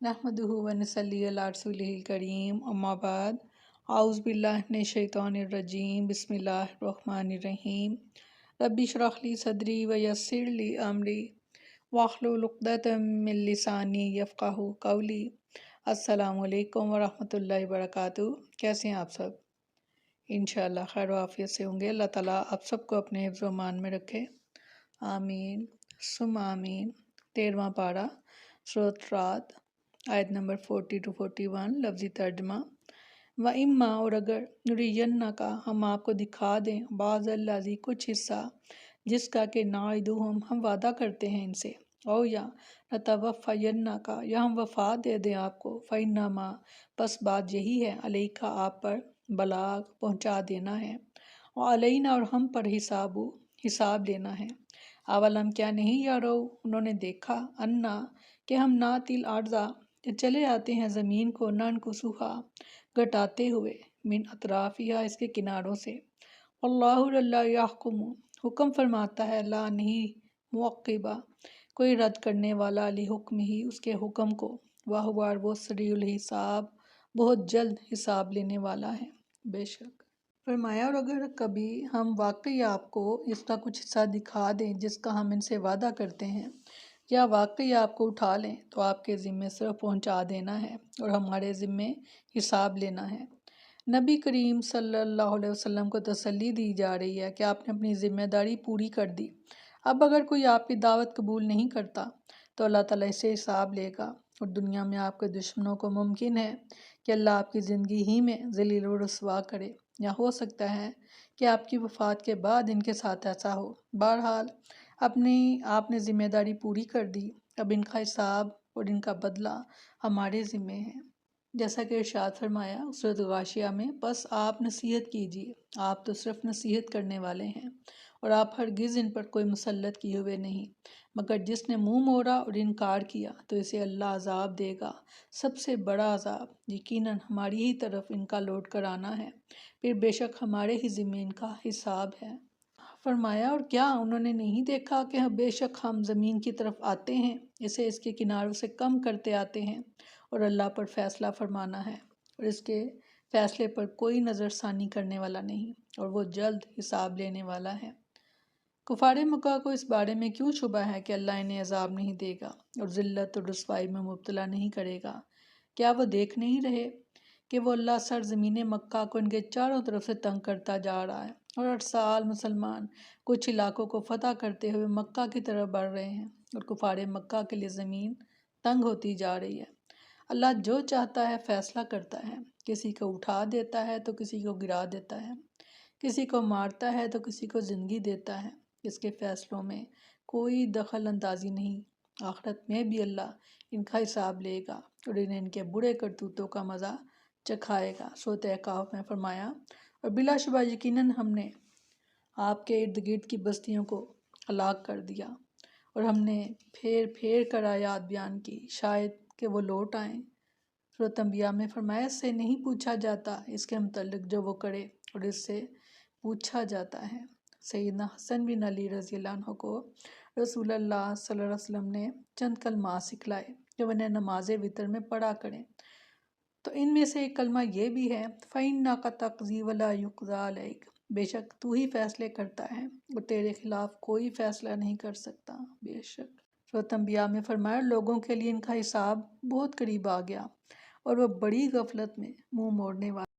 नहमदुहु व नसल्ली अला रसूलिहिल करीम अम्मा बाद आउज़ु बिल्लाहि मिनश शैतानिर रजीम बिस्मिल्लाहिर रहमानिर रहीम रब्बि इश्रह ली सदरी व यस्सिर ली अमरी वाहलुल उक़दतम मिन लिसानी यफ़क़हू क़ौली। अस्सलामु अलैकुम व रहमतुल्लाहि व बरकातुहू। कैसे हैं आप सब? इंशाअल्लाह खैर व आफियत से होंगे। अल्लाह ताला आप सबको अपने हिफ्ज़ व अमान में रखे, आमीन सुम आमीन। 13वां पारा सूरत रात, आयत नंबर 40 to 41। लफ्ज़ी तर्जमा व इम्मा, और अगर नुरियन्ना का, हम आपको दिखा दें, बाज़ल्लाज़ी, कुछ हिस्सा, जिसका कि नाइदुहुम, हम वादा करते हैं इनसे, और या नतवफ़यन्ना का, या हम वफ़ा दे दें आपको, फ़इन्नमा, बस बात यही है, अलैका, आप पर, बलाग, पहुँचा देना है, और अलैना, और हम पर हिसाब लेना है। अवलम, क्या नहीं यारो, उन्होंने देखा, अन्ना, कि हम नातिल अर्ज़ा, चले आते हैं ज़मीन को, ननकुसुहा, घटाते हुए, मिन अतराफिहा, इसके किनारों से, अल्लाहु अल्लाह यहकुमु, हुक्म फरमाता है, अल्लाह नहीं, मुअक्किबा, कोई रद्द करने वाला, अली हुक्म ही, उसके हुक्म को, वहुवा, वो सरीउल हिसाब, बहुत जल्द हिसाब लेने वाला है। बेशक फरमाया, और अगर कभी हम वाकई आपको इसका कुछ हिस्सा दिखा दें जिसका हम इनसे वादा करते हैं, या वाकई आपको उठा लें, तो आपके ज़िम्मे सिर्फ पहुंचा देना है और हमारे ज़िम्मे हिसाब लेना है। नबी करीम सल्लल्लाहु अलैहि वसल्लम को तसल्ली दी जा रही है कि आपने अपनी ज़िम्मेदारी पूरी कर दी। अब अगर कोई आपकी दावत कबूल नहीं करता तो अल्लाह ताला इससे हिसाब लेगा, और दुनिया में आपके दुश्मनों को मुमकिन है कि अल्लाह आपकी ज़िंदगी ही में ज़लील व रुसवा करे, या हो सकता है कि आपकी वफ़ात के बाद इनके साथ ऐसा हो। बहरहाल आपने ज़िम्मेदारी पूरी कर दी, अब इनका हिसाब और इनका बदला हमारे ज़िम्मे है। जैसा कि इरशाद फरमाया सूरत गाशिया में, बस आप नसीहत कीजिए, आप तो सिर्फ नसीहत करने वाले हैं, और आप हरगिज़ इन पर कोई मुसल्लत किए हुए नहीं, मगर जिसने मुंह मोड़ा और इनकार किया तो इसे अल्लाह अज़ाब देगा, सबसे बड़ा अज़ाब। यकीनन हमारी ही तरफ इनका लौट कर आना है, फिर बेशक हमारे ही ज़िम्मे इनका हिसाब है। फरमाया, और क्या उन्होंने नहीं देखा कि बेशक हम ज़मीन की तरफ आते हैं, इसे इसके किनारों से कम करते आते हैं, और अल्लाह पर फ़ैसला फरमाना है, और इसके फ़ैसले पर कोई नज़रसानी करने वाला नहीं, और वो जल्द हिसाब लेने वाला है। कुफार मक्का को इस बारे में क्यों शुबा है कि अल्लाह इन्हें अज़ाब नहीं देगा और ज़िल्लत और रुसवाई में मुब्तला नहीं करेगा? क्या वो देख नहीं रहे कि वो अल्लाह सरज़मीन मक्का को इनके चारों तरफ से तंग करता जा रहा है, और 8 साल मुसलमान कुछ इलाकों को फ़तह करते हुए मक्का की तरफ बढ़ रहे हैं, और कुफार मक्का के लिए ज़मीन तंग होती जा रही है। अल्लाह जो चाहता है फ़ैसला करता है, किसी को उठा देता है तो किसी को गिरा देता है, किसी को मारता है तो किसी को ज़िंदगी देता है। इसके फ़ैसलों में कोई दखल अंदाजी नहीं। आखिरत में भी अल्लाह इनका हिसाब लेगा और इन्हें इनके बुरे करतूतों का मज़ा चखाएगा। सूरत कहफ में फरमाया, और बिलाशुबा यकीनन हमने आपके इर्द गिर्द की बस्तियों को हलाक कर दिया, और हमने फेर फेर कर आयात बयान की, शायद कि वो लौट आएँ। सूरत अंबिया में फरमाया, इससे नहीं पूछा जाता इसके मुतल्लिक जो वो करे, और इससे पूछा जाता है। सैयदना हसन बिन अली रज़ी अल्लाह अन्हु को रसूलुल्लाह सल्लल्लाहु अलैहि वसल्लम ने चंद कलमा सिखलाए जो उन्हें नमाज वितर में पढ़ा करें। तो इनमें से एक कलमा ये भी है, फ़इन्ना का तक़ज़ी वला युक़ज़ा अलैक, बेशक तू ही फैसले करता है और तेरे खिलाफ कोई फैसला नहीं कर सकता। बेशक सूरत अंबिया में फरमाया, लोगों के लिए इनका हिसाब बहुत करीब आ गया, और वह बड़ी गफलत में मुंह मोड़ने वाला